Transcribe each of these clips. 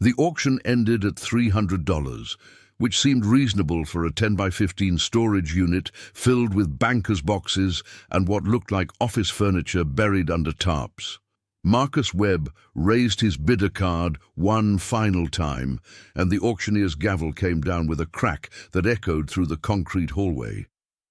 The auction ended at $300, which seemed reasonable for a 10 by 15 storage unit filled with banker's boxes and what looked like office furniture buried under tarps. Marcus Webb raised his bidder card one final time, and the auctioneer's gavel came down with a crack that echoed through the concrete hallway.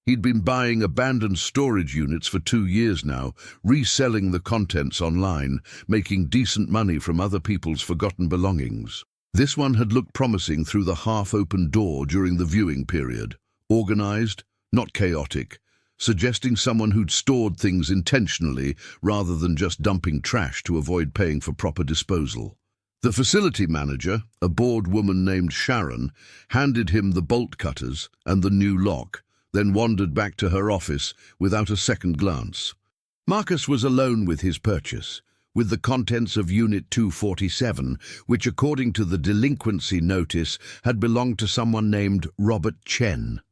He'd been buying abandoned storage units for 2 years now, reselling the contents online, making decent money from other people's forgotten belongings. This one had looked promising through the half-open door during the viewing period. Organized, not chaotic, suggesting someone who'd stored things intentionally rather than just dumping trash to avoid paying for proper disposal. The facility manager, a bored woman named Sharon, handed him the bolt cutters and the new lock, then wandered back to her office without a second glance. Marcus was alone with his purchase, with the contents of Unit 247, which according to the delinquency notice had belonged to someone named Robert Chen.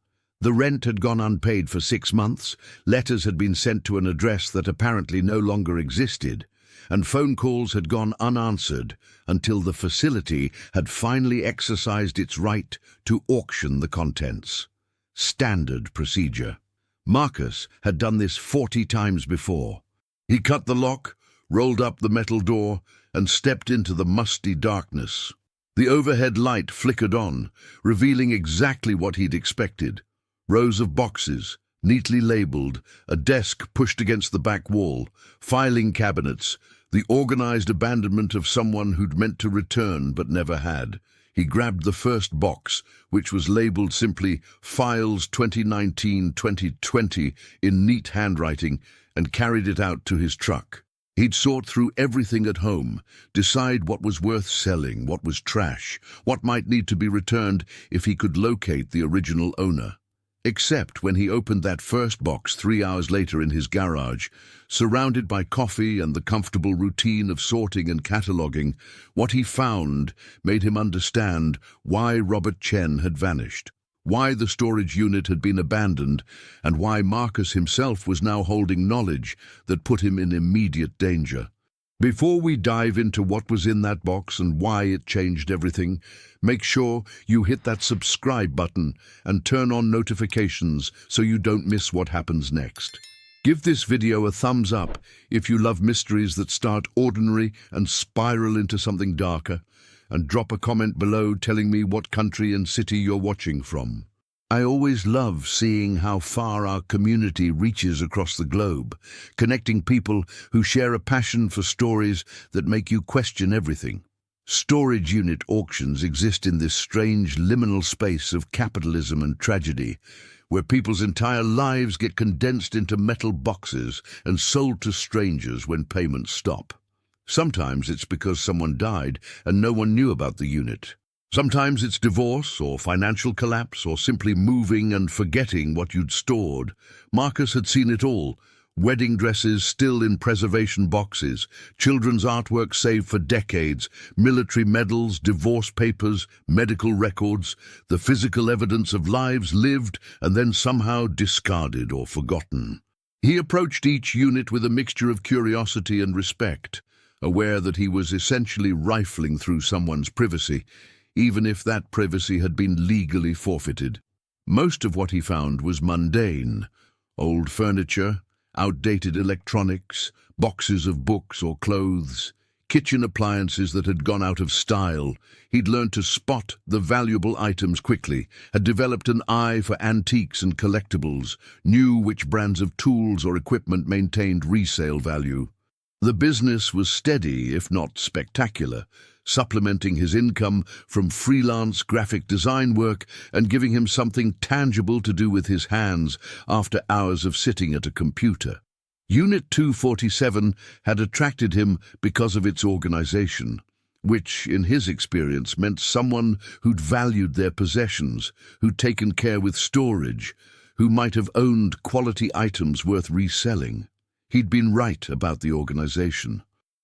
The rent had gone unpaid for 6 months, letters had been sent to an address that apparently no longer existed, and phone calls had gone unanswered until the facility had finally exercised its right to auction the contents. Standard procedure. Marcus had done this 40 times before. He cut the lock, rolled up the metal door, and stepped into the musty darkness. The overhead light flickered on, revealing exactly what he'd expected. Rows of boxes, neatly labeled, a desk pushed against the back wall, filing cabinets, the organized abandonment of someone who'd meant to return but never had. He grabbed the first box, which was labeled simply Files 2019-2020 in neat handwriting, and carried it out to his truck. He'd sort through everything at home, decide what was worth selling, what was trash, what might need to be returned if he could locate the original owner. Except when he opened that first box 3 hours later in his garage, surrounded by coffee and the comfortable routine of sorting and cataloging, what he found made him understand why Robert Chen had vanished, why the storage unit had been abandoned, and why Marcus himself was now holding knowledge that put him in immediate danger. Before we dive into what was in that box and why it changed everything, make sure you hit that subscribe button and turn on notifications so you don't miss what happens next. Give this video a thumbs up if you love mysteries that start ordinary and spiral into something darker, and drop a comment below telling me what country and city you're watching from. I always love seeing how far our community reaches across the globe, connecting people who share a passion for stories that make you question everything. Storage unit auctions exist in this strange liminal space of capitalism and tragedy, where people's entire lives get condensed into metal boxes and sold to strangers when payments stop. Sometimes it's because someone died and no one knew about the unit. Sometimes it's divorce or financial collapse or simply moving and forgetting what you'd stored. Marcus had seen it all. Wedding dresses still in preservation boxes, children's artwork saved for decades, military medals, divorce papers, medical records, the physical evidence of lives lived and then somehow discarded or forgotten. He approached each unit with a mixture of curiosity and respect, aware that he was essentially rifling through someone's privacy, even if that privacy had been legally forfeited. Most of what he found was mundane: old furniture, outdated electronics, boxes of books or clothes, kitchen appliances that had gone out of style. He'd learned to spot the valuable items quickly, had developed an eye for antiques and collectibles, knew which brands of tools or equipment maintained resale value. The business was steady, if not spectacular, supplementing his income from freelance graphic design work and giving him something tangible to do with his hands after hours of sitting at a computer. Unit 247 had attracted him because of its organization, which, in his experience, meant someone who'd valued their possessions, who'd taken care with storage, who might have owned quality items worth reselling. He'd been right about the organization.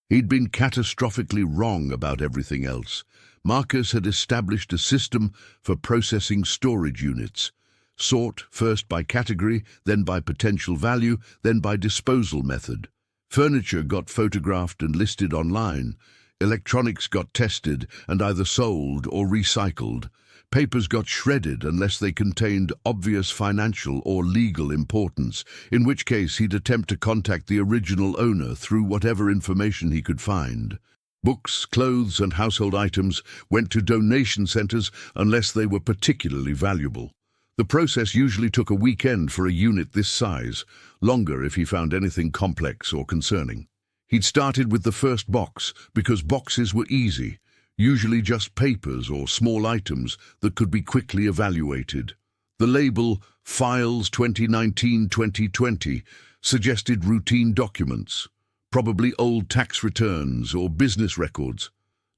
He'd been catastrophically wrong about everything else. Marcus had established a system for processing storage units, sort first by category, then by potential value, then by disposal method. Furniture got photographed and listed online. Electronics got tested and either sold or recycled. Papers got shredded unless they contained obvious financial or legal importance, in which case he'd attempt to contact the original owner through whatever information he could find. Books, clothes, and household items went to donation centers unless they were particularly valuable. The process usually took a weekend for a unit this size, longer if he found anything complex or concerning. He'd started with the first box because boxes were easy, usually just papers or small items that could be quickly evaluated. The label Files 2019-2020 suggested routine documents, probably old tax returns or business records,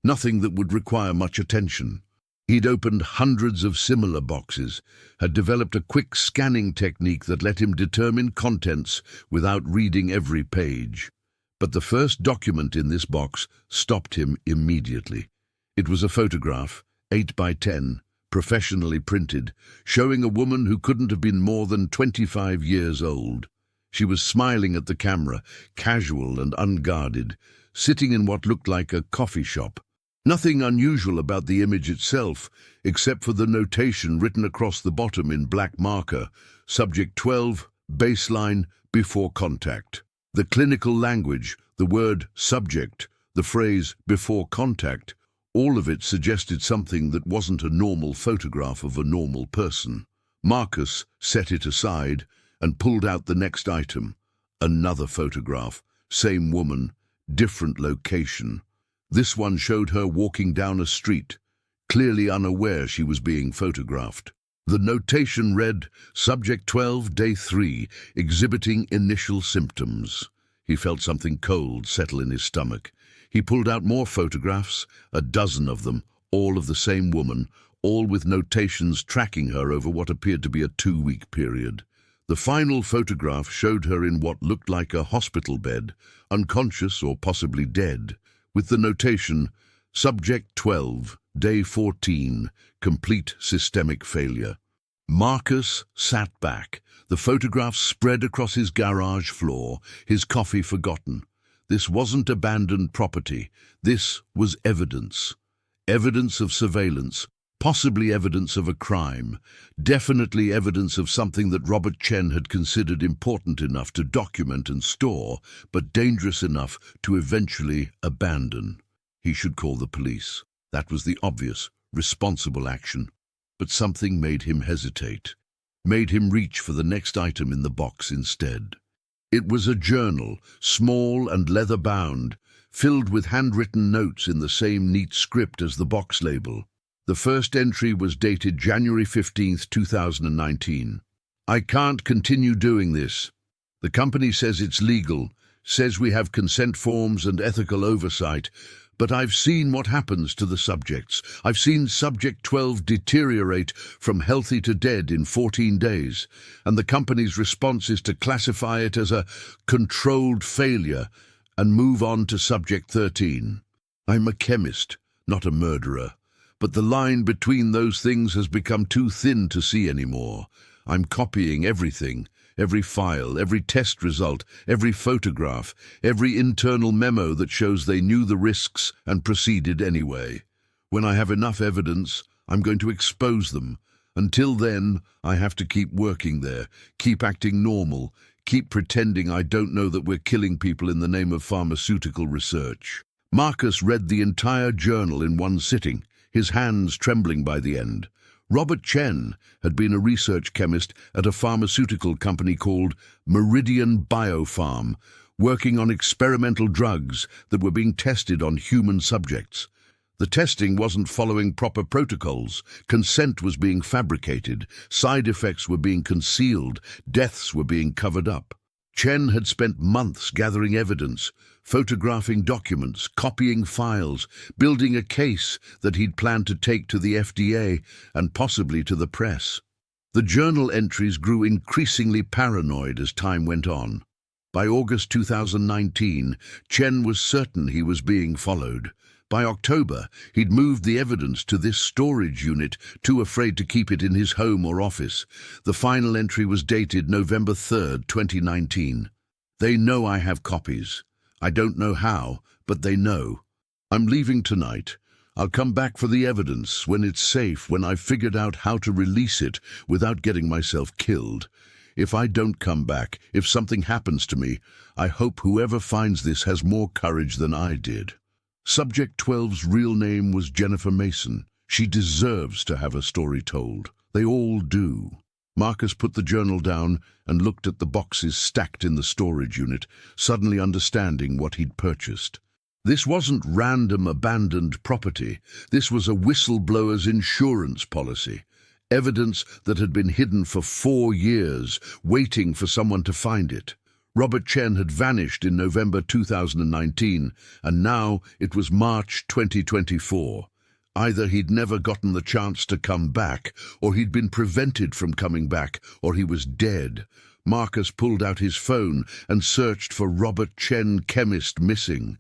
nothing that would require much attention. He'd opened hundreds of similar boxes, had developed a quick scanning technique that let him determine contents without reading every page. But the first document in this box stopped him immediately. It was a photograph, 8 by 10, professionally printed, showing a woman who couldn't have been more than 25 years old. She was smiling at the camera, casual and unguarded, sitting in what looked like a coffee shop. Nothing unusual about the image itself, except for the notation written across the bottom in black marker, Subject 12, baseline, before contact. The clinical language, the word subject, the phrase before contact, all of it suggested something that wasn't a normal photograph of a normal person. Marcus set it aside and pulled out the next item. Another photograph, same woman, different location. This one showed her walking down a street, clearly unaware she was being photographed. The notation read, Subject 12, Day 3, exhibiting initial symptoms. He felt something cold settle in his stomach. He pulled out more photographs, a dozen of them, all of the same woman, all with notations tracking her over what appeared to be a 2-week period. The final photograph showed her in what looked like a hospital bed, unconscious or possibly dead, with the notation, Subject 12, Day 14, complete systemic failure. Marcus sat back, the photographs spread across his garage floor, his coffee forgotten. This wasn't abandoned property. This was evidence. Evidence of surveillance, possibly evidence of a crime, definitely evidence of something that Robert Chen had considered important enough to document and store, but dangerous enough to eventually abandon. He should call the police. That was the obvious, responsible action. But something made him hesitate, made him reach for the next item in the box instead. It was a journal, small and leather-bound, filled with handwritten notes in the same neat script as the box label. The first entry was dated January 15, 2019. I can't continue doing this. The company says it's legal, says we have consent forms and ethical oversight, but I've seen what happens to the subjects. I've seen Subject 12 deteriorate from healthy to dead in 14 days, and the company's response is to classify it as a controlled failure and move on to Subject 13. I'm a chemist, not a murderer, but the line between those things has become too thin to see anymore. I'm copying everything. Every file, every test result, every photograph, every internal memo that shows they knew the risks and proceeded anyway. When I have enough evidence, I'm going to expose them. Until then, I have to keep working there, keep acting normal, keep pretending I don't know that we're killing people in the name of pharmaceutical research. Marcus read the entire journal in one sitting, his hands trembling by the end. Robert Chen had been a research chemist at a pharmaceutical company called Meridian Biopharm, working on experimental drugs that were being tested on human subjects. The testing wasn't following proper protocols. Consent was being fabricated, side effects were being concealed, deaths were being covered up. Chen had spent months gathering evidence, photographing documents, copying files, building a case that he'd planned to take to the FDA and possibly to the press. The journal entries grew increasingly paranoid as time went on. By August 2019, Chen was certain he was being followed. By October, he'd moved the evidence to this storage unit, too afraid to keep it in his home or office. The final entry was dated November 3, 2019. They know I have copies. I don't know how, but they know. I'm leaving tonight. I'll come back for the evidence when it's safe, when I've figured out how to release it without getting myself killed. If I don't come back, if something happens to me, I hope whoever finds this has more courage than I did. Subject 12's real name was Jennifer Mason. She deserves to have a story told. They all do. Marcus put the journal down and looked at the boxes stacked in the storage unit, suddenly understanding what he'd purchased. This wasn't random abandoned property. This was a whistleblower's insurance policy. Evidence that had been hidden for 4 years, waiting for someone to find it. Robert Chen had vanished in November 2019, and now it was March 2024. Either he'd never gotten the chance to come back, or he'd been prevented from coming back, or he was dead. Marcus pulled out his phone and searched for Robert Chen, chemist, missing.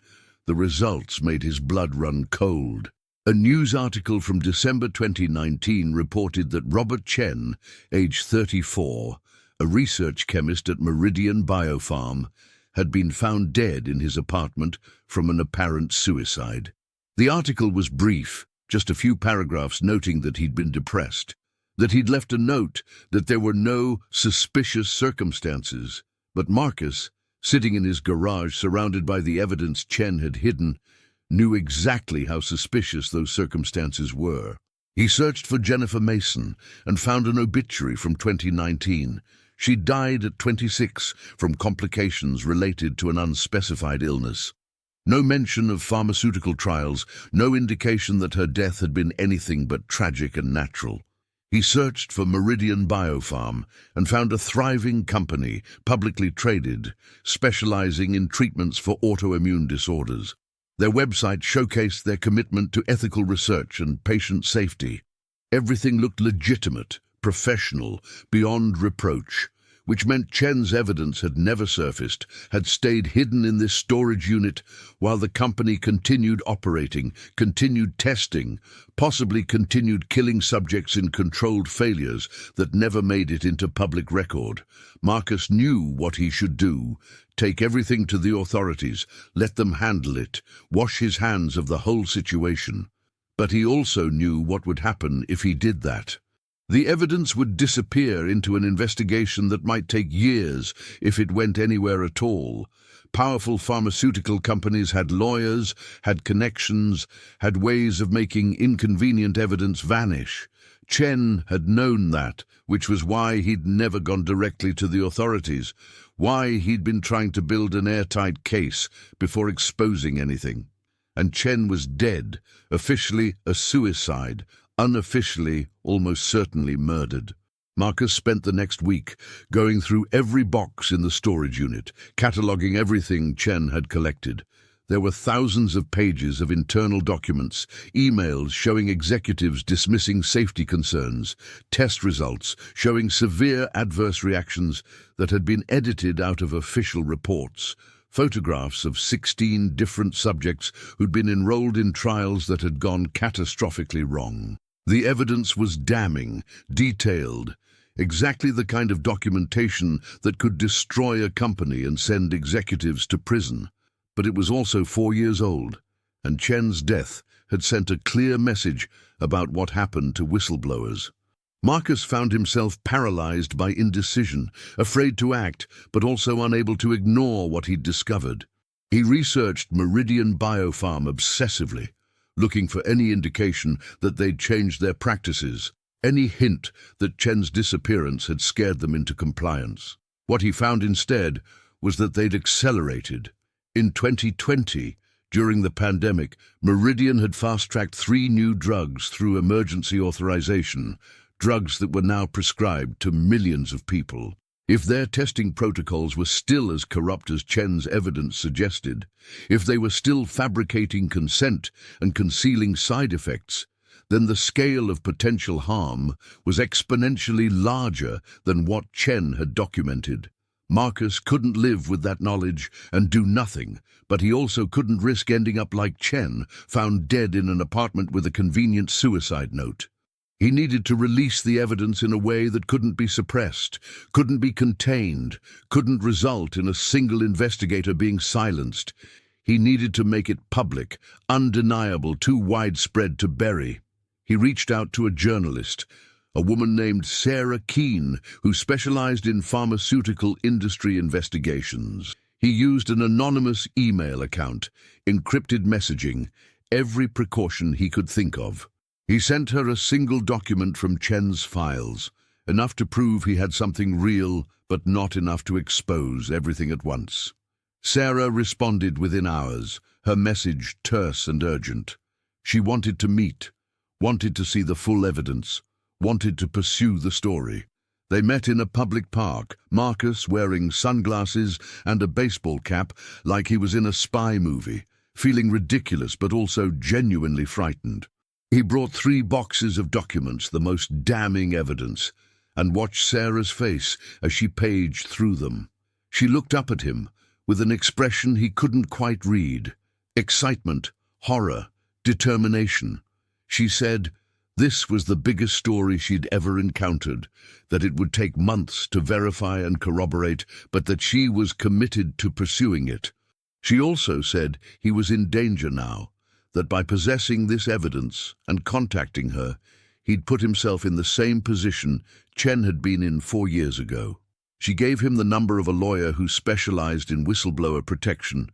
The results made his blood run cold. A news article from December 2019 reported that Robert Chen, age 34, a research chemist at Meridian Biopharm, had been found dead in his apartment from an apparent suicide. The article was brief, just a few paragraphs noting that he'd been depressed, that he'd left a note that there were no suspicious circumstances. But Marcus, sitting in his garage surrounded by the evidence Chen had hidden, knew exactly how suspicious those circumstances were. He searched for Jennifer Mason and found an obituary from 2019. She died at 26 from complications related to an unspecified illness. No mention of pharmaceutical trials, no indication that her death had been anything but tragic and natural. He searched for Meridian Biopharm and found a thriving company, publicly traded, specializing in treatments for autoimmune disorders. Their website showcased their commitment to ethical research and patient safety. Everything looked legitimate, professional, beyond reproach, which meant Chen's evidence had never surfaced, had stayed hidden in this storage unit while the company continued operating, continued testing, possibly continued killing subjects in controlled failures that never made it into public record. Marcus knew what he should do: take everything to the authorities, let them handle it, wash his hands of the whole situation. But he also knew what would happen if he did that. The evidence would disappear into an investigation that might take years if it went anywhere at all. Powerful pharmaceutical companies had lawyers, had connections, had ways of making inconvenient evidence vanish. Chen had known that, which was why he'd never gone directly to the authorities, why he'd been trying to build an airtight case before exposing anything. And Chen was dead, officially a suicide, unofficially, almost certainly murdered. Marcus spent the next week going through every box in the storage unit, cataloguing everything Chen had collected. There were thousands of pages of internal documents, emails showing executives dismissing safety concerns, test results showing severe adverse reactions that had been edited out of official reports, photographs of 16 different subjects who'd been enrolled in trials that had gone catastrophically wrong. The evidence was damning, detailed, exactly the kind of documentation that could destroy a company and send executives to prison. But it was also 4 years old, and Chen's death had sent a clear message about what happened to whistleblowers. Marcus found himself paralyzed by indecision, afraid to act, but also unable to ignore what he'd discovered. He researched Meridian Biopharm obsessively, looking for any indication that they'd changed their practices, any hint that Chen's disappearance had scared them into compliance. What he found instead was that they'd accelerated. In 2020, during the pandemic, Meridian had fast-tracked 3 new drugs through emergency authorization, drugs that were now prescribed to millions of people. If their testing protocols were still as corrupt as Chen's evidence suggested, if they were still fabricating consent and concealing side effects, then the scale of potential harm was exponentially larger than what Chen had documented. Marcus couldn't live with that knowledge and do nothing, but he also couldn't risk ending up like Chen, found dead in an apartment with a convenient suicide note. He needed to release the evidence in a way that couldn't be suppressed, couldn't be contained, couldn't result in a single investigator being silenced. He needed to make it public, undeniable, too widespread to bury. He reached out to a journalist, a woman named Sarah Keene, who specialized in pharmaceutical industry investigations. He used an anonymous email account, encrypted messaging, every precaution he could think of. He sent her a single document from Chen's files, enough to prove he had something real, but not enough to expose everything at once. Sarah responded within hours, her message terse and urgent. She wanted to meet, wanted to see the full evidence, wanted to pursue the story. They met in a public park, Marcus wearing sunglasses and a baseball cap like he was in a spy movie, feeling ridiculous but also genuinely frightened. He brought 3 boxes of documents, the most damning evidence, and watched Sarah's face as she paged through them. She looked up at him with an expression he couldn't quite read. Excitement, horror, determination. She said this was the biggest story she'd ever encountered, that it would take months to verify and corroborate, but that she was committed to pursuing it. She also said he was in danger now, that by possessing this evidence and contacting her, he'd put himself in the same position Chen had been in 4 years ago. She gave him the number of a lawyer who specialized in whistleblower protection,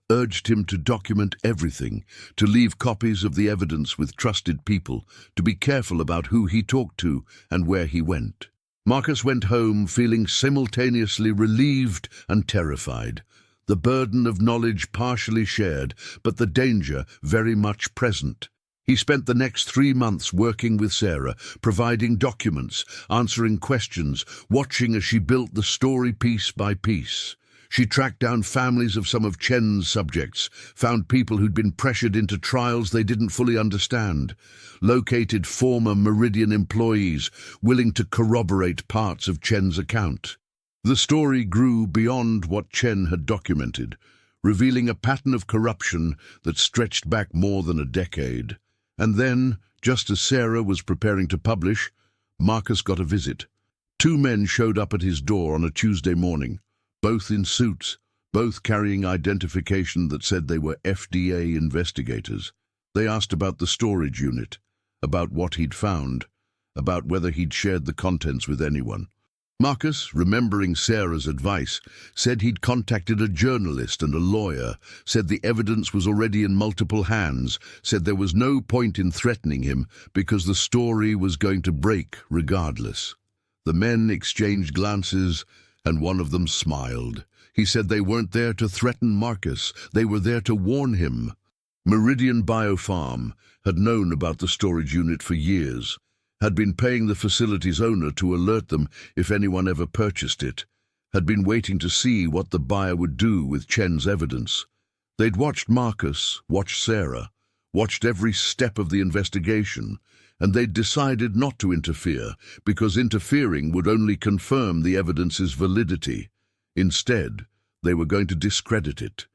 urged him to document everything, to leave copies of the evidence with trusted people, to be careful about who he talked to and where he went. Marcus went home feeling simultaneously relieved and terrified. The burden of knowledge partially shared, but the danger very much present. He spent the next 3 months working with Sarah, providing documents, answering questions, watching as she built the story piece by piece. She tracked down families of some of Chen's subjects, found people who'd been pressured into trials they didn't fully understand, located former Meridian employees willing to corroborate parts of Chen's account. The story grew beyond what Chen had documented, revealing a pattern of corruption that stretched back more than a decade. And then, just as Sarah was preparing to publish, Marcus got a visit. 2 men showed up at his door on a Tuesday morning, both in suits, both carrying identification that said they were FDA investigators. They asked about the storage unit, about what he'd found, about whether he'd shared the contents with anyone. Marcus, remembering Sarah's advice, said he'd contacted a journalist and a lawyer, said the evidence was already in multiple hands, said there was no point in threatening him because the story was going to break regardless. The men exchanged glances, and one of them smiled. He said they weren't there to threaten Marcus, they were there to warn him. Meridian Biopharm had known about the storage unit for years, had been paying the facility's owner to alert them if anyone ever purchased it, had been waiting to see what the buyer would do with Chen's evidence. They'd watched Marcus, watched Sarah, watched every step of the investigation, and they'd decided not to interfere because interfering would only confirm the evidence's validity. Instead, they were going to discredit it.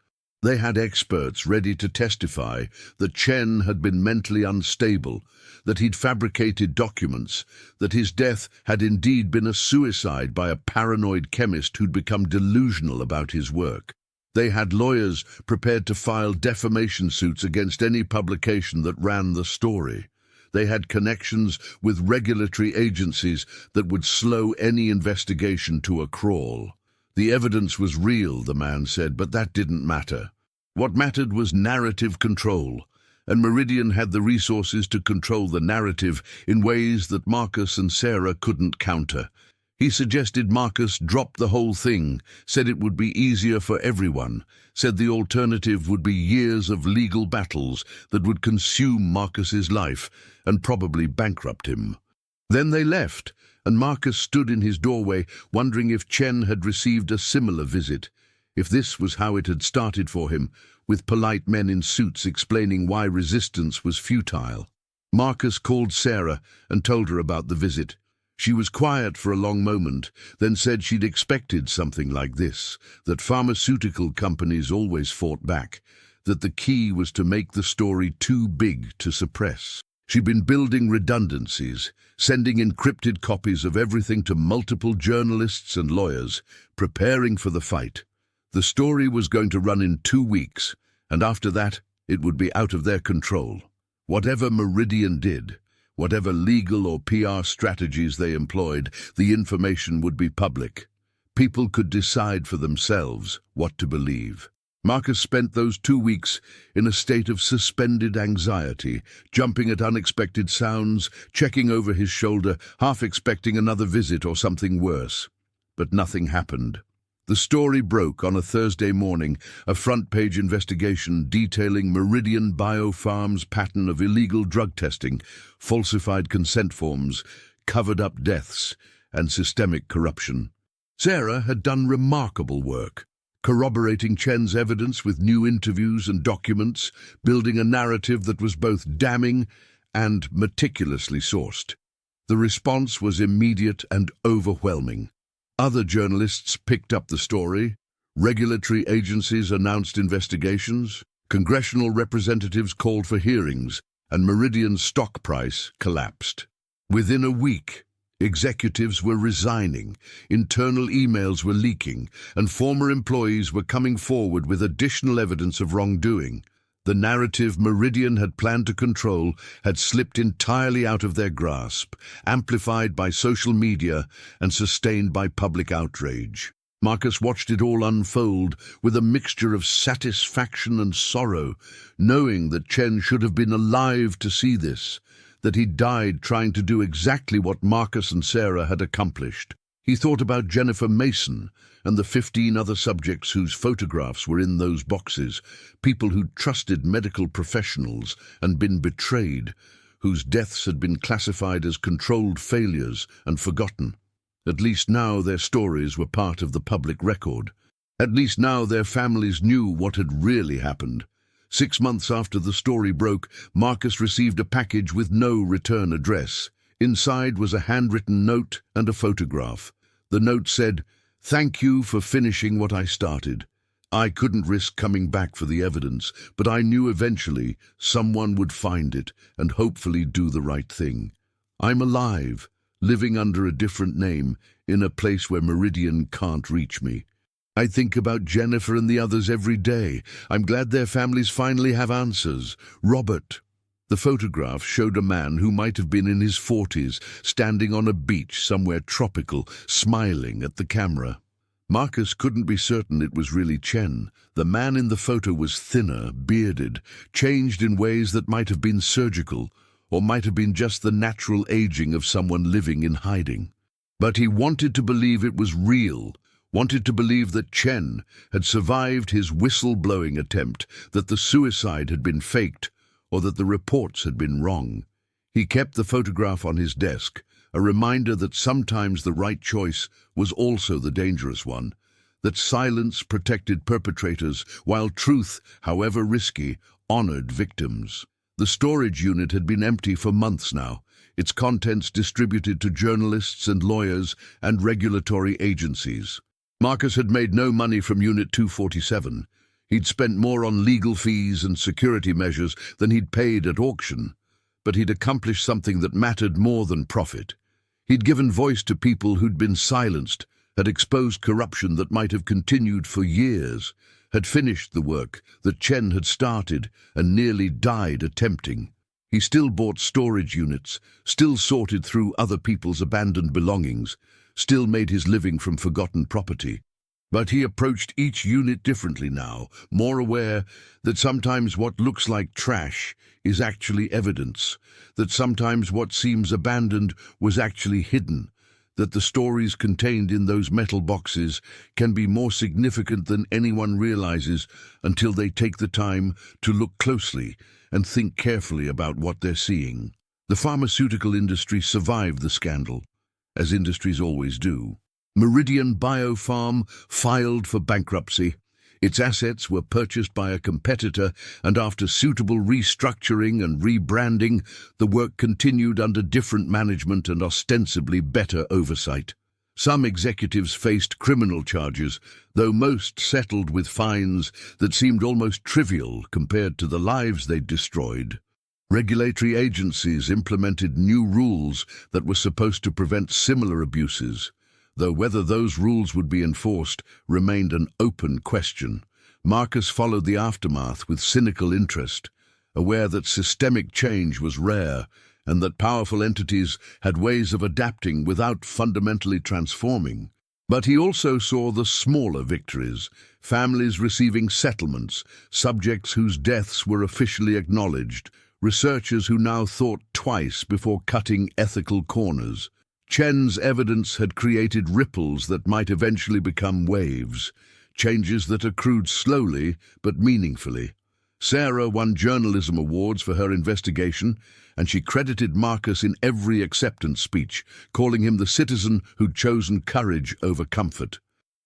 They had experts ready to testify that Chen had been mentally unstable, that he'd fabricated documents, that his death had indeed been a suicide by a paranoid chemist who'd become delusional about his work. They had lawyers prepared to file defamation suits against any publication that ran the story. They had connections with regulatory agencies that would slow any investigation to a crawl. The evidence was real, the man said, but that didn't matter. What mattered was narrative control, and Meridian had the resources to control the narrative in ways that Marcus and Sarah couldn't counter. He suggested Marcus drop the whole thing, said it would be easier for everyone, said the alternative would be years of legal battles that would consume Marcus's life and probably bankrupt him. Then they left, and Marcus stood in his doorway, wondering if Chen had received a similar visit, if this was how it had started for him, with polite men in suits explaining why resistance was futile. Marcus called Sarah and told her about the visit. She was quiet for a long moment, then said she'd expected something like this, that pharmaceutical companies always fought back, that the key was to make the story too big to suppress. She'd been building redundancies, sending encrypted copies of everything to multiple journalists and lawyers, preparing for the fight. The story was going to run in 2 weeks, and after that, it would be out of their control. Whatever Meridian did, whatever legal or PR strategies they employed, the information would be public. People could decide for themselves what to believe. Marcus spent those 2 weeks in a state of suspended anxiety, jumping at unexpected sounds, checking over his shoulder, half expecting another visit or something worse. But nothing happened. The story broke on a Thursday morning, a front-page investigation detailing Meridian Biopharm's pattern of illegal drug testing, falsified consent forms, covered-up deaths, and systemic corruption. Sarah had done remarkable work, corroborating Chen's evidence with new interviews and documents, building a narrative that was both damning and meticulously sourced. The response was immediate and overwhelming. Other journalists picked up the story, regulatory agencies announced investigations, congressional representatives called for hearings, and Meridian's stock price collapsed. Within a week, executives were resigning, internal emails were leaking, and former employees were coming forward with additional evidence of wrongdoing. The narrative Meridian had planned to control had slipped entirely out of their grasp, amplified by social media and sustained by public outrage. Marcus watched it all unfold with a mixture of satisfaction and sorrow, knowing that Chen should have been alive to see this, that he died trying to do exactly what Marcus and Sarah had accomplished. He thought about Jennifer Mason and the 15 other subjects whose photographs were in those boxes, people who'd trusted medical professionals and been betrayed, whose deaths had been classified as controlled failures and forgotten. At least now their stories were part of the public record. At least now their families knew what had really happened. 6 months after the story broke, Marcus received a package with no return address. Inside was a handwritten note and a photograph. The note said, "Thank you for finishing what I started. I couldn't risk coming back for the evidence, but I knew eventually someone would find it and hopefully do the right thing. I'm alive, living under a different name, in a place where Meridian can't reach me. I think about Jennifer and the others every day. I'm glad their families finally have answers. Robert." The photograph showed a man who might have been in his 40s, standing on a beach somewhere tropical, smiling at the camera. Marcus couldn't be certain it was really Chen. The man in the photo was thinner, bearded, changed in ways that might have been surgical, or might have been just the natural aging of someone living in hiding. But he wanted to believe it was real, wanted to believe that Chen had survived his whistle-blowing attempt, that the suicide had been faked, or that the reports had been wrong. He kept the photograph on his desk, a reminder that sometimes the right choice was also the dangerous one, that silence protected perpetrators, while truth, however risky, honored victims. The storage unit had been empty for months now, its contents distributed to journalists and lawyers and regulatory agencies. Marcus had made no money from Unit 247. He'd spent more on legal fees and security measures than he'd paid at auction, but he'd accomplished something that mattered more than profit. He'd given voice to people who'd been silenced, had exposed corruption that might have continued for years, had finished the work that Chen had started and nearly died attempting. He still bought storage units, still sorted through other people's abandoned belongings, still made his living from forgotten property. But he approached each unit differently now, more aware that sometimes what looks like trash is actually evidence, that sometimes what seems abandoned was actually hidden, that the stories contained in those metal boxes can be more significant than anyone realizes until they take the time to look closely and think carefully about what they're seeing. The pharmaceutical industry survived the scandal, as industries always do. Meridian Biopharm filed for bankruptcy. Its assets were purchased by a competitor, and after suitable restructuring and rebranding, the work continued under different management and ostensibly better oversight. Some executives faced criminal charges, though most settled with fines that seemed almost trivial compared to the lives they'd destroyed. Regulatory agencies implemented new rules that were supposed to prevent similar abuses, though whether those rules would be enforced remained an open question. Marcus followed the aftermath with cynical interest, aware that systemic change was rare and that powerful entities had ways of adapting without fundamentally transforming. But he also saw the smaller victories, families receiving settlements, subjects whose deaths were officially acknowledged, researchers who now thought twice before cutting ethical corners. Chen's evidence had created ripples that might eventually become waves, changes that accrued slowly but meaningfully. Sarah won journalism awards for her investigation, and she credited Marcus in every acceptance speech, calling him the citizen who'd chosen courage over comfort.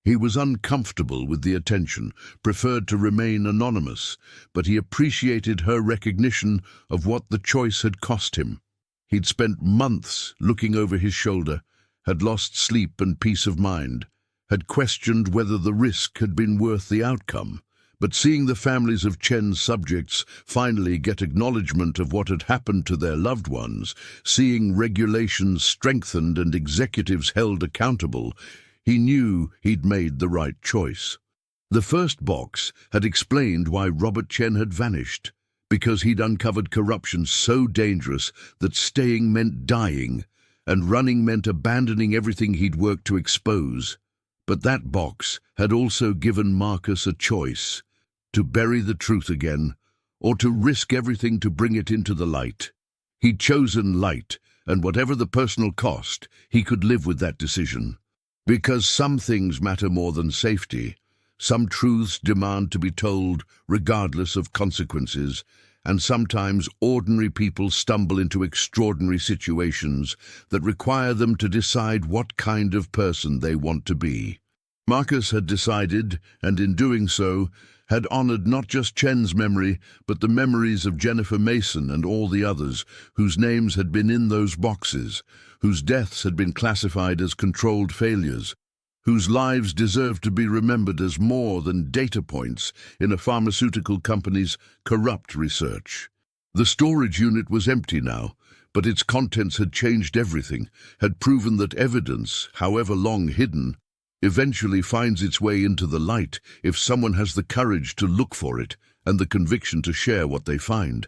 He was uncomfortable with the attention, preferred to remain anonymous, but he appreciated her recognition of what the choice had cost him. He'd spent months looking over his shoulder, had lost sleep and peace of mind, had questioned whether the risk had been worth the outcome. But seeing the families of Chen's subjects finally get acknowledgement of what had happened to their loved ones, seeing regulations strengthened and executives held accountable, he knew he'd made the right choice. The first box had explained why Robert Chen had vanished, because he'd uncovered corruption so dangerous that staying meant dying, and running meant abandoning everything he'd worked to expose. But that box had also given Marcus a choice: to bury the truth again, or to risk everything to bring it into the light. He'd chosen light, and whatever the personal cost, he could live with that decision. Because some things matter more than safety. Some truths demand to be told regardless of consequences, and sometimes ordinary people stumble into extraordinary situations that require them to decide what kind of person they want to be. Marcus had decided, and in doing so, had honored not just Chen's memory, but the memories of Jennifer Mason and all the others whose names had been in those boxes, whose deaths had been classified as controlled failures, whose lives deserved to be remembered as more than data points in a pharmaceutical company's corrupt research. The storage unit was empty now, but its contents had changed everything, had proven that evidence, however long hidden, eventually finds its way into the light if someone has the courage to look for it and the conviction to share what they find.